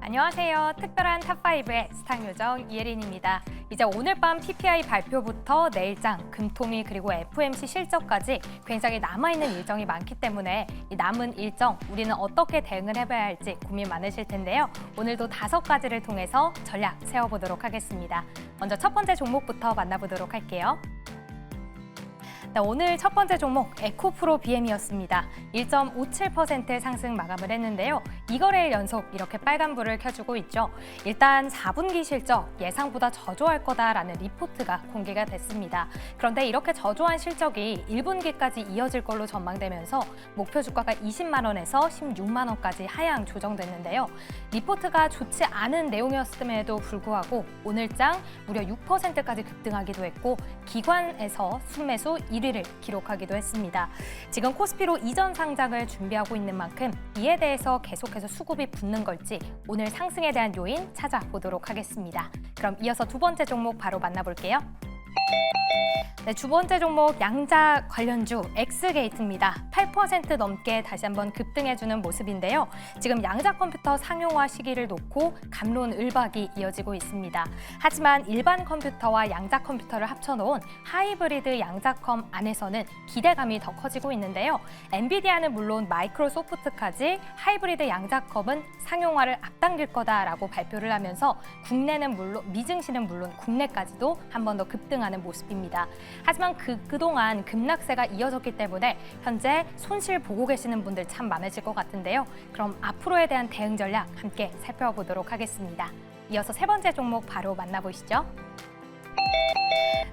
안녕하세요. 특별한 탑5의 스탁요정 이혜린입니다. 이제 오늘 밤 PPI 발표부터 내일장, 금토미 그리고 FOMC 실적까지 굉장히 남아있는 일정이 많기 때문에 이 남은 일정 우리는 어떻게 대응을 해봐야 할지 고민 많으실 텐데요. 오늘도 5가지를 통해서 전략 세워보도록 하겠습니다. 먼저 첫 번째 종목부터 만나보도록 할게요. 네, 오늘 첫 번째 종목 에코프로 BM이었습니다. 1.57% 상승 마감을 했는데요. 2거래일 연속 이렇게 빨간불을 켜주고 있죠. 일단 4분기 실적 예상보다 저조할 거다라는 리포트가 공개가 됐습니다. 그런데 이렇게 저조한 실적이 1분기까지 이어질 걸로 전망되면서 목표 주가가 20만 원에서 16만 원까지 하향 조정됐는데요. 리포트가 좋지 않은 내용이었음에도 불구하고 오늘장 무려 6%까지 급등하기도 했고 기관에서 순매수 1위를 기록하기도 했습니다. 지금 코스피로 이전 상장을 준비하고 있는 만큼 이에 대해서 계속해서 수급이 붙는 걸지 오늘 상승에 대한 요인 찾아보도록 하겠습니다. 그럼 이어서 두 번째 종목 바로 만나볼게요. 네, 두 번째 종목 양자 관련주 엑스게이트입니다. 8% 넘게 다시 한번 급등해주는 모습인데요. 지금 양자 컴퓨터 상용화 시기를 놓고 갑론을박이 이어지고 있습니다. 하지만 일반 컴퓨터와 양자 컴퓨터를 합쳐놓은 하이브리드 양자컴 안에서는 기대감이 더 커지고 있는데요. 엔비디아는 물론 마이크로소프트까지 하이브리드 양자컴은 상용화를 앞당길 거다라고 발표를 하면서 국내는 물론 미증시는 물론 국내까지도 한 번 더 급등하는 모습입니다. 하지만 그동안 급락세가 이어졌기 때문에 현재 손실 보고 계시는 분들 참 많으실 것 같은데요. 그럼 앞으로에 대한 대응 전략 함께 살펴보도록 하겠습니다. 이어서 세 번째 종목 바로 만나보시죠.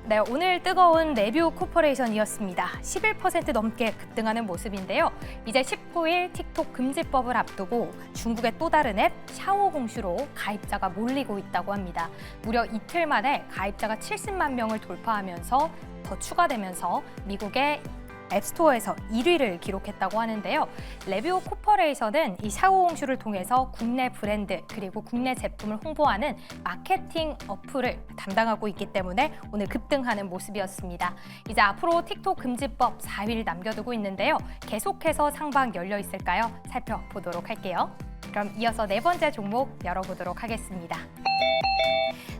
네, 오늘 뜨거운 레뷰 코퍼레이션이었습니다. 11% 넘게 급등하는 모습인데요. 이제 19일 틱톡 금지법을 앞두고 중국의 또 다른 앱 샤오홍슈로 가입자가 몰리고 있다고 합니다. 무려 이틀 만에 가입자가 70만 명을 돌파하면서 더 추가되면서 미국의 앱스토어에서 1위를 기록했다고 하는데요. 레뷰 코퍼레이션은 이 샤오홍슈를 통해서 국내 브랜드 그리고 국내 제품을 홍보하는 마케팅 어플을 담당하고 있기 때문에 오늘 급등하는 모습이었습니다. 이제 앞으로 틱톡 금지법 4일 남겨두고 있는데요. 계속해서 상방 열려 있을까요? 살펴보도록 할게요. 그럼 이어서 네 번째 종목 열어보도록 하겠습니다.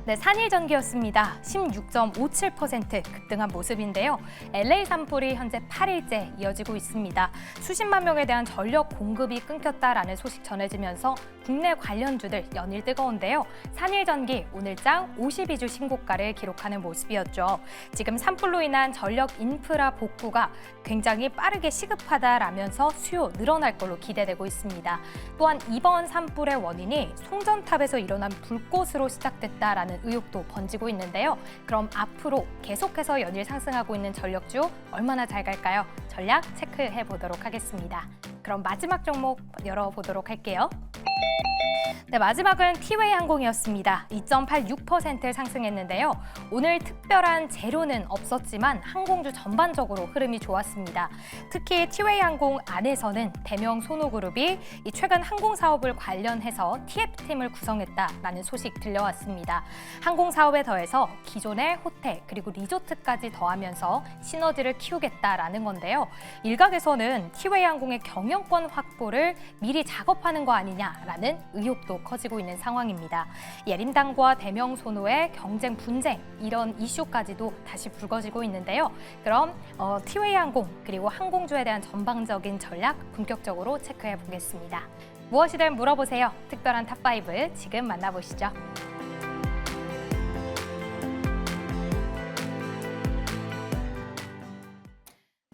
네, 산일전기였습니다. 16.57% 급등한 모습인데요. LA 산불이 현재 8일째 이어지고 있습니다. 수십만 명에 대한 전력 공급이 끊겼다라는 소식 전해지면서 국내 관련주들 연일 뜨거운데요. 산일전기 오늘장 52주 신고가를 기록하는 모습이었죠. 지금 산불로 인한 전력 인프라 복구가 굉장히 빠르게 시급하다라면서 수요 늘어날 걸로 기대되고 있습니다. 또한 이번 산불의 원인이 송전탑에서 일어난 불꽃으로 시작됐다라는 의혹도 번지고 있는데요. 그럼 앞으로 계속해서 연일 상승하고 있는 전력주 얼마나 잘 갈까요? 전략 체크해 보도록 하겠습니다. 그럼 마지막 종목 열어보도록 할게요. 네, 마지막은 티웨이 항공이었습니다. 2.86% 상승했는데요. 오늘 특별한 재료는 없었지만 항공주 전반적으로 흐름이 좋았습니다. 특히 티웨이 항공 안에서는 대명 소노그룹이 최근 항공 사업을 관련해서 TF팀을 구성했다라는 소식 들려왔습니다. 항공 사업에 더해서 기존의 호텔 그리고 리조트까지 더하면서 시너지를 키우겠다라는 건데요. 일각에서는 티웨이 항공의 경영권 확보를 미리 작업하는 거 아니냐라는 의혹도 커지고 있는 상황입니다. 예림당과 대명소노의 경쟁 분쟁 이런 이슈까지도 다시 불거지고 있는데요. 그럼 티웨이 항공 그리고 항공주에 대한 전방적인 전략 본격적으로 체크해 보겠습니다. 무엇이든 물어보세요. 특별한 탑5 지금 만나보시죠.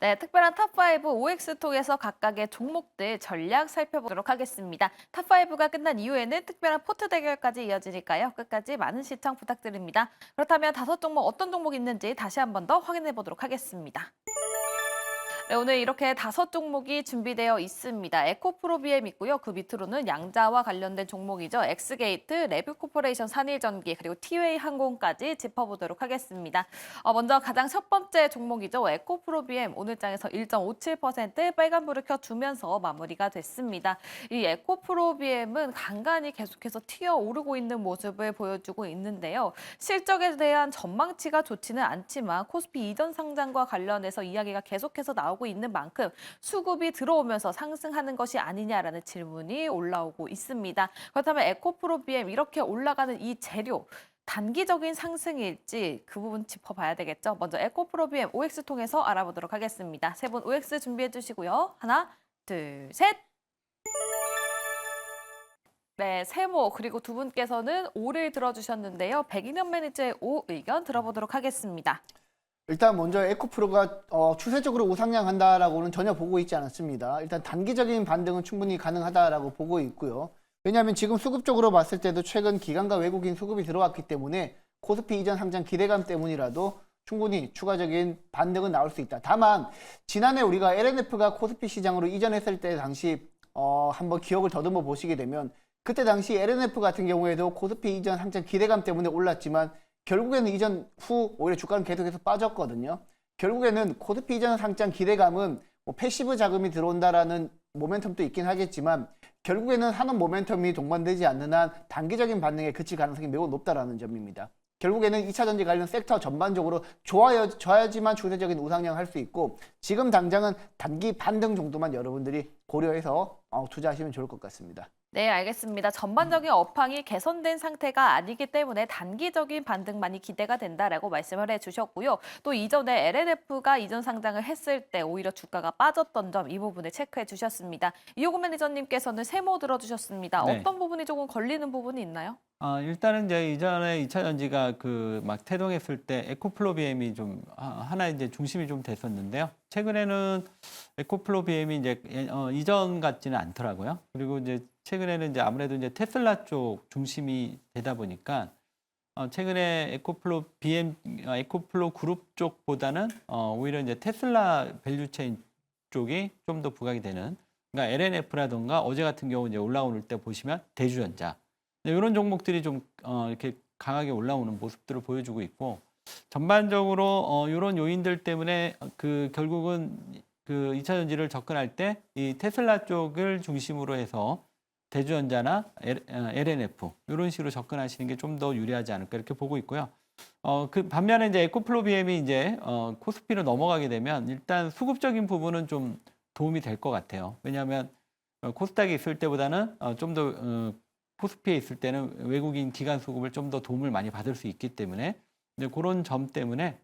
네, 특별한 탑5 OX톡에서 각각의 종목들 전략 살펴보도록 하겠습니다. 탑5가 끝난 이후에는 특별한 포트 대결까지 이어지니까요. 끝까지 많은 시청 부탁드립니다. 그렇다면 5종목 어떤 종목이 있는지 다시 한 번 더 확인해 보도록 하겠습니다. 네, 오늘 이렇게 5종목이 준비되어 있습니다. 에코프로비엠 있고요. 그 밑으로는 양자와 관련된 종목이죠. 엑스게이트, 레뷰코퍼레이션, 산일전기, 그리고 티웨이 항공까지 짚어보도록 하겠습니다. 먼저 가장 첫 번째 종목이죠. 에코프로비엠 오늘장에서 1.57% 빨간불을 켜주면서 마무리가 됐습니다. 이 에코프로비엠은 간간히 계속해서 튀어오르고 있는 모습을 보여주고 있는데요. 실적에 대한 전망치가 좋지는 않지만 코스피 이전 상장과 관련해서 이야기가 계속해서 나오고 나오고 있는 만큼 수급이 들어오면서 상승하는 것이 아니냐라는 질문이 올라오고 있습니다. 그렇다면 에코프로 BM 이렇게 올라가는 이 재료 단기적인 상승일지 그 부분 짚어봐야 되겠죠. 먼저 에코프로 BM OX 통해서 알아보도록 하겠습니다. 세 분 OX 준비해 주시고요. 하나, 둘, 셋. 네, 세모 그리고 두 분께서는 O를 들어주셨는데요. 백인현 매니저의 O 의견 들어보도록 하겠습니다. 일단 먼저 에코프로가 추세적으로 우상향한다라고는 전혀 보고 있지 않습니다. 일단 단기적인 반등은 충분히 가능하다라고 보고 있고요. 왜냐하면 지금 수급적으로 봤을 때도 최근 기관과 외국인 수급이 들어왔기 때문에 코스피 이전 상장 기대감 때문이라도 충분히 추가적인 반등은 나올 수 있다. 다만 지난해 우리가 LNF가 코스피 시장으로 이전했을 때 당시 한번 기억을 더듬어 보시게 되면 그때 당시 LNF 같은 경우에도 코스피 이전 상장 기대감 때문에 올랐지만 결국에는 이전 후 오히려 주가는 계속해서 빠졌거든요. 결국에는 코스피 이전 상장 기대감은 뭐 패시브 자금이 들어온다라는 모멘텀도 있긴 하겠지만 결국에는 하는 모멘텀이 동반되지 않는 한 단기적인 반등에 그칠 가능성이 매우 높다라는 점입니다. 결국에는 2차전지 관련 섹터 전반적으로 좋아야지만 추세적인 우상향 할 수 있고 지금 당장은 단기 반등 정도만 여러분들이 고려해서 투자하시면 좋을 것 같습니다. 네, 알겠습니다. 전반적인 업황이 개선된 상태가 아니기 때문에 단기적인 반등만이 기대가 된다라고 말씀을 해주셨고요. 또 이전에 LNF가 이전 상장을 했을 때 오히려 주가가 빠졌던 점 이 부분을 체크해 주셨습니다. 이호구 매니저님께서는 세모 들어주셨습니다. 네. 어떤 부분이 조금 걸리는 부분이 있나요? 일단은 이제 이전에 2차 전지가 그 막 태동했을 때 에코플로 BM이 좀 하나 이제 중심이 좀 됐었는데요. 최근에는 에코플로 BM이 이제 이전 같지는 않더라고요. 그리고 이제 최근에는 이제 아무래도 이제 테슬라 쪽 중심이 되다 보니까 최근에 에코플로 그룹 쪽보다는 오히려 이제 테슬라 밸류체인 쪽이 좀 더 부각이 되는, 그러니까 LNF라든가 어제 같은 경우 이제 올라올 때 보시면 대주전자 이런 종목들이 좀 이렇게 강하게 올라오는 모습들을 보여주고 있고, 전반적으로 이런 요인들 때문에 그 결국은 그 2차 전지를 접근할 때 이 테슬라 쪽을 중심으로 해서 대주전자나 LNF 이런 식으로 접근하시는 게 좀 더 유리하지 않을까 이렇게 보고 있고요. 그 반면에 이제 에코플로 BM이 이제 코스피로 넘어가게 되면 일단 수급적인 부분은 좀 도움이 될 것 같아요. 왜냐하면 코스닥에 있을 때보다는 좀 더 코스피에 있을 때는 외국인 기관 수급을 좀 더 도움을 많이 받을 수 있기 때문에 그런 점 때문에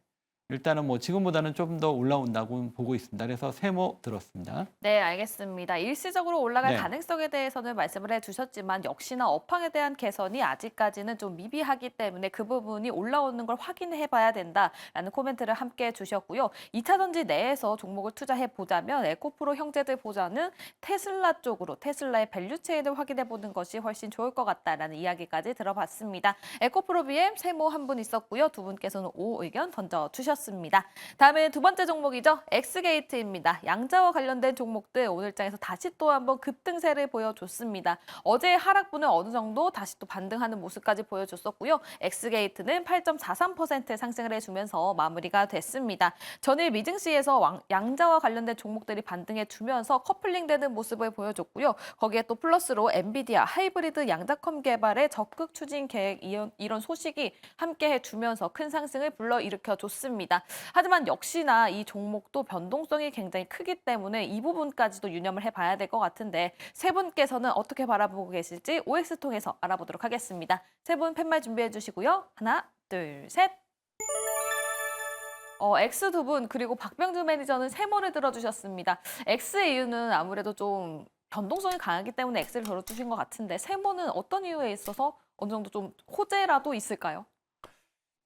일단은 뭐 지금보다는 좀 더 올라온다고 보고 있습니다. 그래서 세모 들었습니다. 네, 알겠습니다. 일시적으로 올라갈 네. 가능성에 대해서는 말씀을 해주셨지만 역시나 업황에 대한 개선이 아직까지는 좀 미비하기 때문에 그 부분이 올라오는 걸 확인해봐야 된다라는 코멘트를 함께 해주셨고요. 2차 전지 내에서 종목을 투자해보자면 에코프로 형제들 보자는 테슬라 쪽으로 테슬라의 밸류체인을 확인해보는 것이 훨씬 좋을 것 같다라는 이야기까지 들어봤습니다. 에코프로 BM 세모 한 분 있었고요. 두 분께서는 O 의견 던져주셨습니다. 다음은 두 번째 종목이죠. 엑스게이트입니다. 양자와 관련된 종목들 오늘장에서 다시 또 한번 급등세를 보여줬습니다. 어제 하락분은 어느 정도 다시 또 반등하는 모습까지 보여줬었고요. 엑스게이트는 8.43% 상승을 해주면서 마무리가 됐습니다. 전일 미증시에서 양자와 관련된 종목들이 반등해주면서 커플링되는 모습을 보여줬고요. 거기에 또 플러스로 엔비디아 하이브리드 양자컴 개발의 적극 추진 계획 이런 소식이 함께 해주면서 큰 상승을 불러일으켜줬습니다. 하지만 역시나 이 종목도 변동성이 굉장히 크기 때문에 이 부분까지도 유념을 해봐야 될 것 같은데 세 분께서는 어떻게 바라보고 계실지 OX 통해서 알아보도록 하겠습니다. 세 분 팻말 준비해 주시고요. 하나, 둘, 셋. X 두 분 그리고 박병주 매니저는 세모를 들어주셨습니다. X의 이유는 아무래도 좀 변동성이 강하기 때문에 X를 들어주신 것 같은데 세모는 어떤 이유에 있어서 어느 정도 좀 호재라도 있을까요?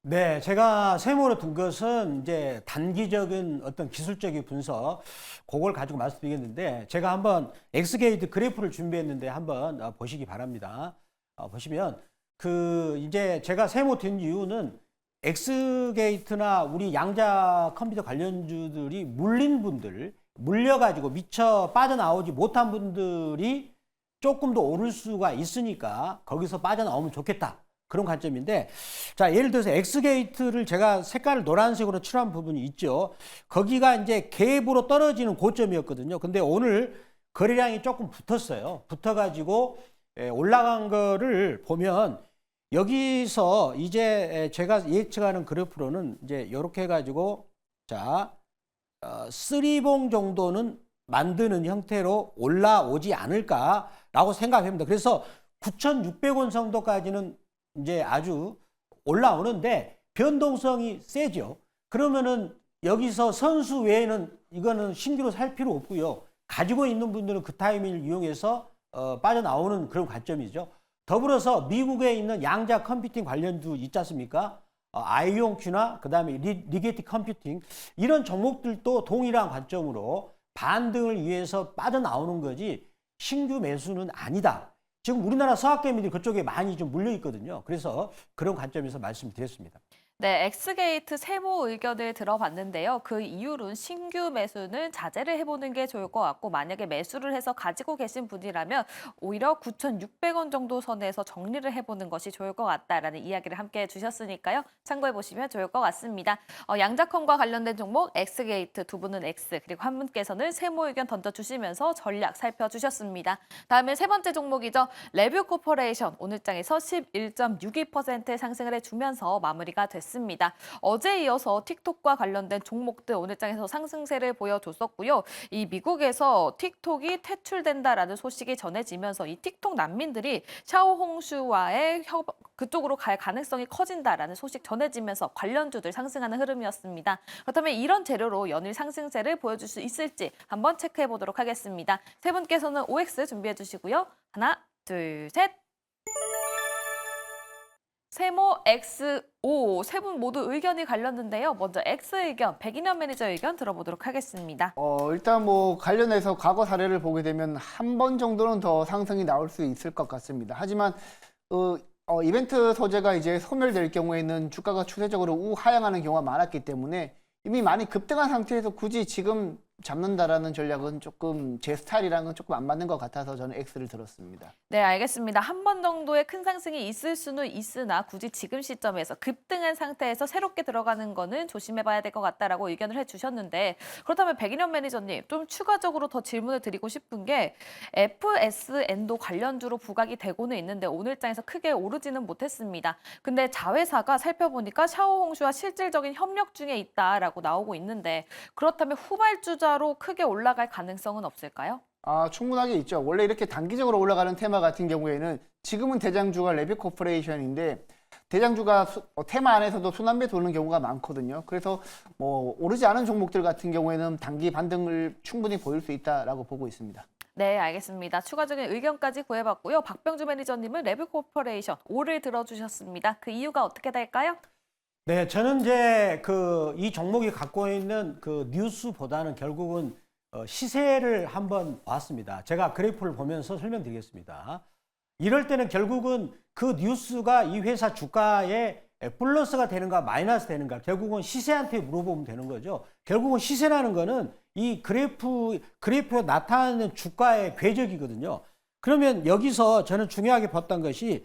네, 제가 세모로 둔 것은 이제 단기적인 어떤 기술적인 분석, 그걸 가지고 말씀드리겠는데, 제가 한번 엑스게이트 그래프를 준비했는데 한번 보시기 바랍니다. 보시면, 이제 제가 세모 둔 이유는 엑스게이트나 우리 양자 컴퓨터 관련주들이 물린 분들, 물려가지고 미처 빠져나오지 못한 분들이 조금 더 오를 수가 있으니까 거기서 빠져나오면 좋겠다. 그런 관점인데, 자, 예를 들어서 엑스게이트를 제가 색깔을 노란색으로 칠한 부분이 있죠. 거기가 이제 갭으로 떨어지는 고점이었거든요. 근데 오늘 거래량이 조금 붙었어요. 붙어가지고 올라간 거를 보면 여기서 이제 제가 예측하는 그래프로는 이제 이렇게 해가지고 자, 쓰리봉 정도는 만드는 형태로 올라오지 않을까라고 생각합니다. 그래서 9,600원 정도까지는 이제 아주 올라오는데 변동성이 세죠. 그러면은 여기서 선수 외에는 이거는 신규로 살 필요 없고요. 가지고 있는 분들은 그 타이밍을 이용해서 빠져나오는 그런 관점이죠. 더불어서 미국에 있는 양자 컴퓨팅 관련주 있지 않습니까? 아이온큐나 그다음에 리게티 컴퓨팅 이런 종목들도 동일한 관점으로 반등을 위해서 빠져나오는 거지 신규 매수는 아니다. 지금 우리나라 서학개미들이 그쪽에 많이 좀 물려 있거든요. 그래서 그런 관점에서 말씀드렸습니다. 네, 엑스게이트 세모 의견을 들어봤는데요. 그 이유는 신규 매수는 자제를 해보는 게 좋을 것 같고 만약에 매수를 해서 가지고 계신 분이라면 오히려 9,600원 정도 선에서 정리를 해보는 것이 좋을 것 같다라는 이야기를 함께 해주셨으니까요. 참고해보시면 좋을 것 같습니다. 양자컴과 관련된 종목 엑스게이트 두 분은 X 그리고 한 분께서는 세모 의견 던져주시면서 전략 살펴주셨습니다. 다음에 세 번째 종목이죠. 레뷰 코퍼레이션 오늘 장에서 11.62% 상승을 해주면서 마무리가 됐습니다. 어제 이어서 틱톡과 관련된 종목들 오늘 장에서 상승세를 보여줬었고요. 이 미국에서 틱톡이 퇴출된다라는 소식이 전해지면서 이 틱톡 난민들이 샤오홍슈와의 그쪽으로 갈 가능성이 커진다라는 소식 전해지면서 관련주들 상승하는 흐름이었습니다. 그렇다면 이런 재료로 연일 상승세를 보여줄 수 있을지 한번 체크해 보도록 하겠습니다. 세 분께서는 OX 준비해 주시고요. 하나, 둘, 셋. 세모 XO 세 분 모두 의견이 갈렸는데요. 먼저 X 의견, 백인현 매니저 의견 들어보도록 하겠습니다. 일단 뭐 관련해서 과거 사례를 보게 되면 한 번 정도는 더 상승이 나올 수 있을 것 같습니다. 하지만 이벤트 소재가 이제 소멸될 경우에는 주가가 추세적으로 우하향하는 경우가 많았기 때문에 이미 많이 급등한 상태에서 굳이 지금 잡는다라는 전략은 조금 제 스타일이랑은 조금 안 맞는 것 같아서 저는 X를 들었습니다. 네, 알겠습니다. 한 번 정도의 큰 상승이 있을 수는 있으나 굳이 지금 시점에서 급등한 상태에서 새롭게 들어가는 거는 조심해봐야 될 것 같다라고 의견을 해주셨는데 그렇다면 백인현 매니저님 좀 추가적으로 더 질문을 드리고 싶은 게 FSN도 관련주로 부각이 되고는 있는데 오늘장에서 크게 오르지는 못했습니다. 근데 자회사가 살펴보니까 샤오홍슈와 실질적인 협력 중에 있다라고 나오고 있는데 그렇다면 후발주자로 크게 올라갈 가능성은 없을까요? 충분하게 있죠. 원래 이렇게 단기적으로 올라가는 테마 같은 경우에는 지금은 대장주가 레뷰 코퍼레이션인데 대장주가 테마 안에서도 순환매 도는 경우가 많거든요. 그래서 뭐 오르지 않은 종목들 같은 경우에는 단기 반등을 충분히 보일 수 있다라고 보고 있습니다. 네, 알겠습니다. 추가적인 의견까지 구해봤고요. 박병주 매니저님은 레뷰 코퍼레이션 5를 들어주셨습니다. 그 이유가 어떻게 될까요? 네, 저는 이제 이 종목이 갖고 있는 그 뉴스보다는 결국은 시세를 한번 봤습니다. 제가 그래프를 보면서 설명드리겠습니다. 이럴 때는 결국은 그 뉴스가 이 회사 주가에 플러스가 되는가 마이너스 되는가 결국은 시세한테 물어보면 되는 거죠. 결국은 시세라는 거는 이 그래프에 나타나는 주가의 궤적이거든요. 그러면 여기서 저는 중요하게 봤던 것이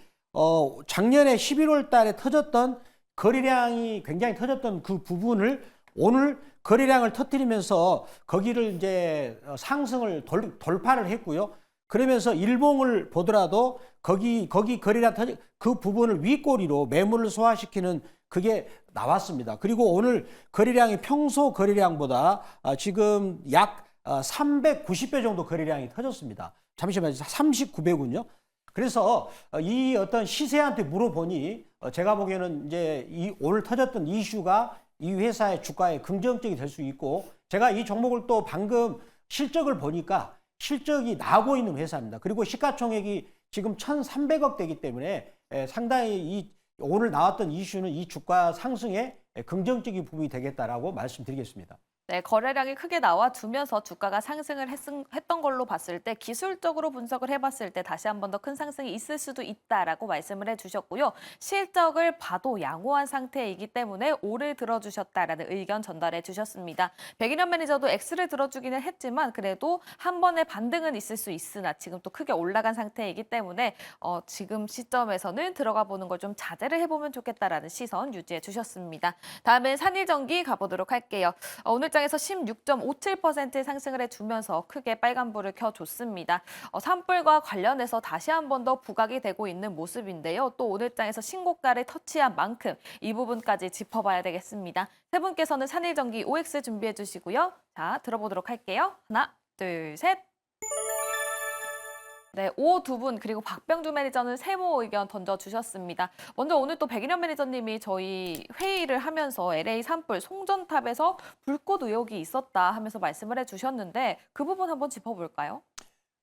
작년에 11월 달에 터졌던 거래량이 굉장히 터졌던 그 부분을 오늘 거래량을 터뜨리면서 거기를 이제 상승을 돌파를 했고요. 그러면서 일봉을 보더라도 거기 거래량 터진 그 부분을 윗꼬리로 매물을 소화시키는 그게 나왔습니다. 그리고 오늘 거래량이 평소 거래량보다 지금 약 390배 정도 거래량이 터졌습니다. 잠시만요. 39배군요. 그래서 이 어떤 시세한테 물어보니 제가 보기에는 이제 오늘 터졌던 이슈가 이 회사의 주가에 긍정적이 될 수 있고 제가 이 종목을 또 방금 실적을 보니까 실적이 나고 있는 회사입니다. 그리고 시가총액이 지금 1,300억 되기 때문에 상당히 오늘 나왔던 이슈는 이 주가 상승에 긍정적인 부분이 되겠다라고 말씀드리겠습니다. 네, 거래량이 크게 나와주면서 주가가 상승을 했던 걸로 봤을 때 기술적으로 분석을 해봤을 때 다시 한 번 더 큰 상승이 있을 수도 있다라고 말씀을 해주셨고요. 실적을 봐도 양호한 상태이기 때문에 O를 들어주셨다라는 의견 전달해 주셨습니다. 백인현 매니저도 X를 들어주기는 했지만 그래도 한 번의 반등은 있을 수 있으나 지금 또 크게 올라간 상태이기 때문에 지금 시점에서는 들어가 보는 걸 좀 자제를 해보면 좋겠다라는 시선 유지해 주셨습니다. 다음은 산일전기 가보도록 할게요. 오늘 장에서 16.57% 상승을 해주면서 크게 빨간불을 켜줬습니다. 산불과 관련해서 다시 한 번 더 부각이 되고 있는 모습인데요. 또 오늘 장에서 신고가를 터치한 만큼 이 부분까지 짚어봐야 되겠습니다. 세 분께서는 산일전기 OX 준비해 주시고요. 자, 들어보도록 할게요. 하나, 둘, 셋. 네, 오 두 분 그리고 박병주 매니저는 세모 의견 던져주셨습니다. 먼저 오늘 또 백인현 매니저님이 저희 회의를 하면서 LA 산불 송전탑에서 불꽃 의혹이 있었다 하면서 말씀을 해주셨는데 그 부분 한번 짚어볼까요?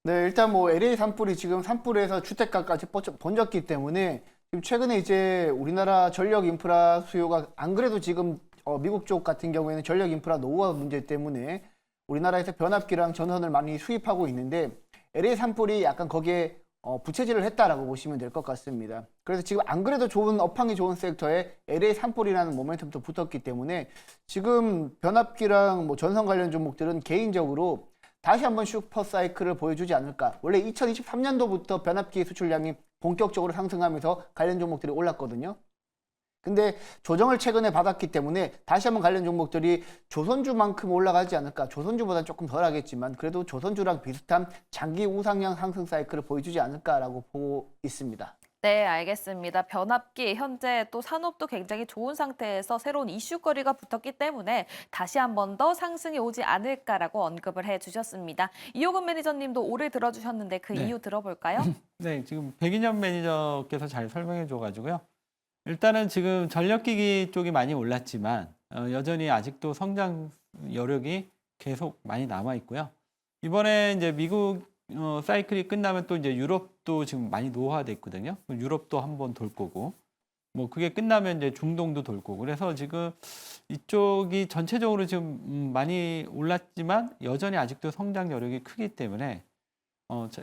네, 일단 뭐 LA 산불이 지금 산불에서 주택가까지 번졌기 때문에 지금 최근에 이제 우리나라 전력 인프라 수요가 안 그래도 지금 미국 쪽 같은 경우에는 전력 인프라 노후화 문제 때문에 우리나라에서 변압기랑 전선을 많이 수입하고 있는데 LA 산불이 약간 거기에 부채질을 했다라고 보시면 될 것 같습니다. 그래서 지금 안 그래도 업황이 좋은 섹터에 LA 산불이라는 모멘텀도 붙었기 때문에 지금 변압기랑 뭐 전선 관련 종목들은 개인적으로 다시 한번 슈퍼 사이클을 보여주지 않을까. 원래 2023년도부터 변압기 수출량이 본격적으로 상승하면서 관련 종목들이 올랐거든요. 근데 조정을 최근에 받았기 때문에 다시 한번 관련 종목들이 조선주만큼 올라가지 않을까. 조선주보다는 조금 덜 하겠지만 그래도 조선주랑 비슷한 장기 우상향 상승 사이클을 보여주지 않을까라고 보고 있습니다. 네, 알겠습니다. 변압기 현재 또 산업도 굉장히 좋은 상태에서 새로운 이슈거리가 붙었기 때문에 다시 한 번 더 상승이 오지 않을까라고 언급을 해주셨습니다. 이호근 매니저님도 오를 들어주셨는데 그 네. 이유 들어볼까요? 네, 지금 백인현 매니저께서 잘 설명해 줘가지고요. 일단은 지금 전력기기 쪽이 많이 올랐지만 여전히 아직도 성장 여력이 계속 많이 남아 있고요. 이번에 이제 미국 사이클이 끝나면 또 이제 유럽도 지금 많이 노화돼 있거든요. 유럽도 한번 돌 거고, 뭐 그게 끝나면 이제 중동도 돌 거고. 그래서 지금 이쪽이 전체적으로 지금 많이 올랐지만 여전히 아직도 성장 여력이 크기 때문에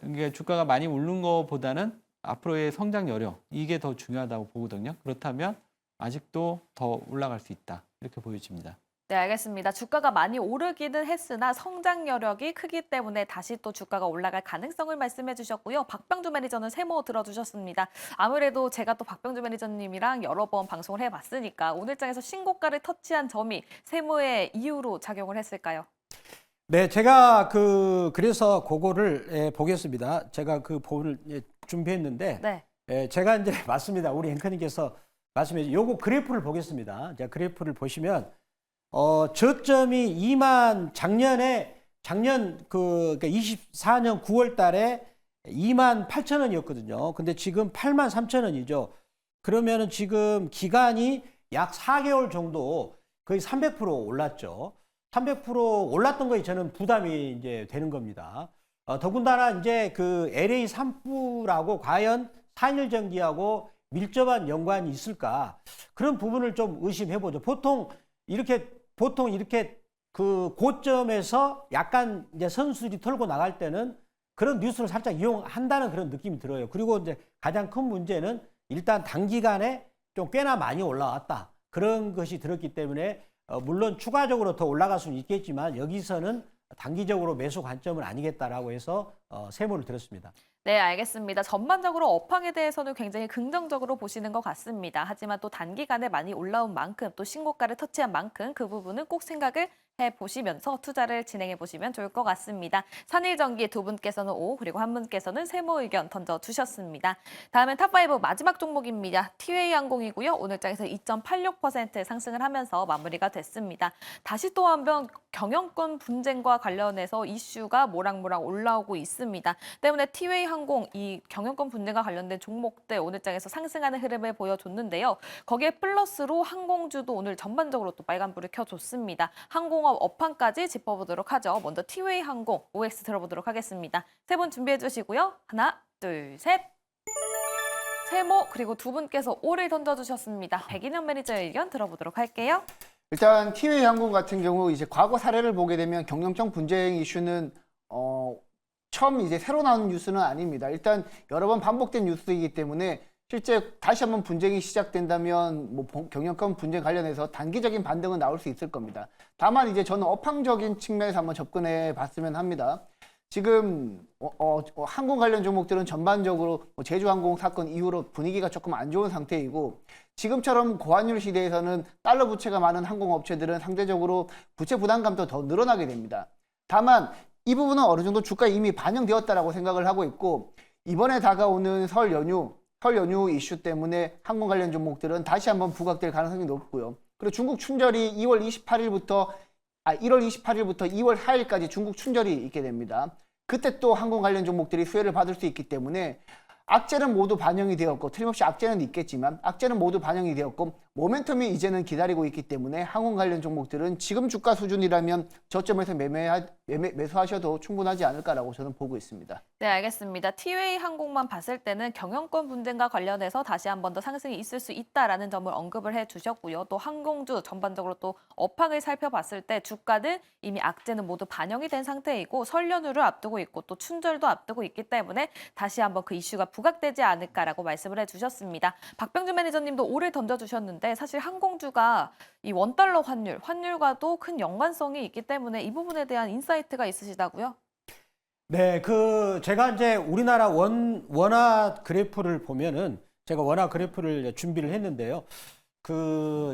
이게 주가가 많이 오른 것보다는 앞으로의 성장 여력 이게 더 중요하다고 보거든요. 그렇다면 아직도 더 올라갈 수 있다 이렇게 보여집니다. 네, 알겠습니다. 주가가 많이 오르기는 했으나 성장 여력이 크기 때문에 다시 또 주가가 올라갈 가능성을 말씀해 주셨고요. 박병주 매니저는 세모 들어주셨습니다. 아무래도 제가 또 박병주 매니저님이랑 여러 번 방송을 해봤으니까 오늘 장에서 신고가를 터치한 점이 세모의 이유로 작용을 했을까요? 네, 제가 그래서 그거를 보겠습니다. 제가 그 부분을 준비했는데 네. 제가 이제 맞습니다. 우리 앵커님께서 말씀해 요거 그래프를 보겠습니다. 자, 그래프를 보시면 저점이 작년 그러니까 24년 9월 달에 28,000원이었거든요. 근데 지금 83,000원이죠. 그러면은 지금 기간이 약 4개월 정도 거의 300% 올랐죠. 300% 올랐던 거에 저는 부담이 이제 되는 겁니다. 더군다나 이제 그 LA 산불하고 과연 산일전기하고 밀접한 연관이 있을까? 그런 부분을 좀 의심해 보죠. 보통 이렇게 그 고점에서 약간 이제 선수들이 털고 나갈 때는 그런 뉴스를 살짝 이용한다는 그런 느낌이 들어요. 그리고 이제 가장 큰 문제는 일단 단기간에 좀 꽤나 많이 올라왔다. 그런 것이 들었기 때문에 물론 추가적으로 더 올라갈 수는 있겠지만 여기서는 단기적으로 매수 관점은 아니겠다라고 해서 세모를 들었습니다. 네, 알겠습니다. 전반적으로 업황에 대해서는 굉장히 긍정적으로 보시는 것 같습니다. 하지만 또 단기간에 많이 올라온 만큼 또 신고가를 터치한 만큼 그 부분은 꼭 생각을 해보시면서 투자를 진행해보시면 좋을 것 같습니다. 산일전기 두 분께서는 O 그리고 한 분께서는 세모 의견 던져주셨습니다. 다음은 탑5 마지막 종목입니다. 티웨이항공이고요. 오늘 장에서 2.86% 상승을 하면서 마무리가 됐습니다. 다시 또 한 번 경영권 분쟁과 관련해서 이슈가 모락모락 올라오고 있습니다. 때문에 티웨이항공 이 경영권 분쟁과 관련된 종목들 오늘 장에서 상승하는 흐름을 보여줬는데요. 거기에 플러스로 항공주도 오늘 전반적으로 또 빨간불을 켜줬습니다. 항공업 업황까지 짚어보도록 하죠. 먼저 티웨이항공 OX 들어보도록 하겠습니다. 세 분 준비해 주시고요. 하나, 둘, 셋. 세모 그리고 두 분께서 O를 던져주셨습니다. 백인현 매니저의 의견 들어보도록 할게요. 일단 티웨이항공 같은 경우 이제 과거 사례를 보게 되면 경영청 분쟁 이슈는 처음 이제 새로 나오는 뉴스는 아닙니다. 일단 여러 번 반복된 뉴스이기 때문에 실제 다시 한번 분쟁이 시작된다면 뭐 경영권 분쟁 관련해서 단기적인 반등은 나올 수 있을 겁니다. 다만 이제 저는 업황적인 측면에서 한번 접근해 봤으면 합니다. 지금 항공 관련 종목들은 전반적으로 제주항공 사건 이후로 분위기가 조금 안 좋은 상태이고 지금처럼 고환율 시대에서는 달러 부채가 많은 항공업체들은 상대적으로 부채 부담감도 더 늘어나게 됩니다. 다만 이 부분은 어느 정도 주가에 이미 반영되었다라고 생각을 하고 있고 이번에 다가오는 설 연휴 이슈 때문에 항공 관련 종목들은 다시 한번 부각될 가능성이 높고요. 그리고 중국 춘절이 1월 28일부터 2월 4일까지 중국 춘절이 있게 됩니다. 그때 또 항공 관련 종목들이 수혜를 받을 수 있기 때문에 악재는 모두 반영이 되었고 틀림없이 악재는 있겠지만 악재는 모두 반영이 되었고 모멘텀이 이제는 기다리고 있기 때문에 항공 관련 종목들은 지금 주가 수준이라면 저점에서 매수하셔도 충분하지 않을까라고 저는 보고 있습니다. 네, 알겠습니다. 티웨이 항공만 봤을 때는 경영권 분쟁과 관련해서 다시 한 번 더 상승이 있을 수 있다라는 점을 언급을 해주셨고요. 또 항공주 전반적으로 또 업황을 살펴봤을 때 주가는 이미 악재는 모두 반영이 된 상태이고 설 연휴를 앞두고 있고 또 춘절도 앞두고 있기 때문에 다시 한번 그 이슈가 부각되지 않을까라고 말씀을 해주셨습니다. 박병준 매니저님도 오를 던져주셨는데 사실 항공주가 이 원달러 환율과도 큰 연관성이 있기 때문에 이 부분에 대한 인사이트가 있으시다고요? 네, 제가 이제 우리나라 원화 그래프를 보면은 제가 원화 그래프를 준비를 했는데요.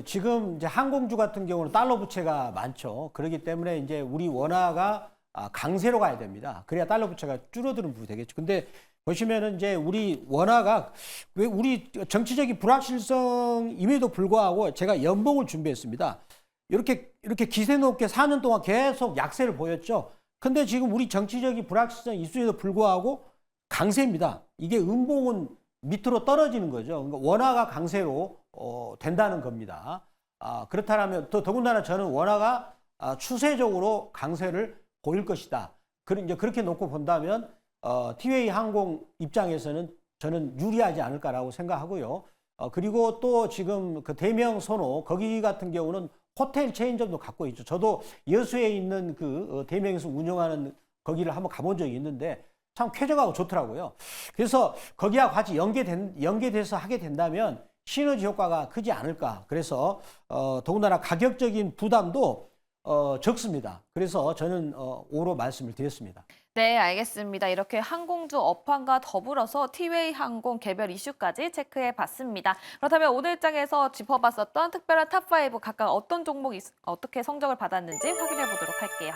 지금 이제 항공주 같은 경우는 달러 부채가 많죠. 그렇기 때문에 이제 우리 원화가 강세로 가야 됩니다. 그래야 달러 부채가 줄어드는 부분이 되겠죠. 근데 보시면은 이제 우리 원화가 왜 우리 정치적인 불확실성임에도 불구하고 제가 연봉을 준비했습니다. 이렇게 기세 높게 4년 동안 계속 약세를 보였죠. 근데 지금 우리 정치적인 불확실성 있음에도 불구하고 강세입니다. 이게 음봉은 밑으로 떨어지는 거죠. 그러니까 원화가 강세로 된다는 겁니다. 그렇다면 더군다나 저는 원화가 추세적으로 강세를 보일 것이다. 이제 그렇게 놓고 본다면 티웨이 항공 입장에서는 저는 유리하지 않을까라고 생각하고요. 그리고 또 지금 그 대명 선호 거기 같은 경우는 호텔 체인점도 갖고 있죠. 저도 여수에 있는 대명에서 운영하는 거기를 한번 가본 적이 있는데 참 쾌적하고 좋더라고요. 그래서 거기와 같이 연계돼서 하게 된다면 시너지 효과가 크지 않을까. 그래서 더군다나 가격적인 부담도 적습니다. 그래서 저는 5로 말씀을 드렸습니다. 네, 알겠습니다. 이렇게 항공주 업황과 더불어서 티웨이 항공 개별 이슈까지 체크해봤습니다. 그렇다면 오늘 장에서 짚어봤었던 특별한 탑5 각각 어떤 종목이 어떻게 성적을 받았는지 확인해보도록 할게요.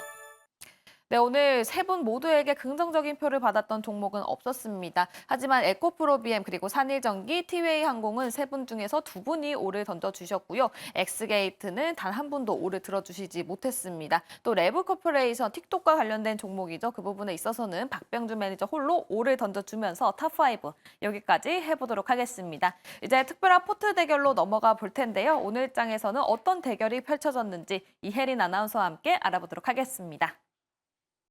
네, 오늘 세 분 모두에게 긍정적인 표를 받았던 종목은 없었습니다. 하지만 에코프로비엠 그리고 산일전기, 티웨이 항공은 세 분 중에서 두 분이 오를 던져주셨고요. 엑스게이트는 단 한 분도 오를 들어주시지 못했습니다. 또 레브코퍼레이션, 틱톡과 관련된 종목이죠. 그 부분에 있어서는 박병준 매니저 홀로 오를 던져주면서 탑5 여기까지 해보도록 하겠습니다. 이제 특별한 포트 대결로 넘어가 볼 텐데요. 오늘 장에서는 어떤 대결이 펼쳐졌는지 이혜린 아나운서와 함께 알아보도록 하겠습니다.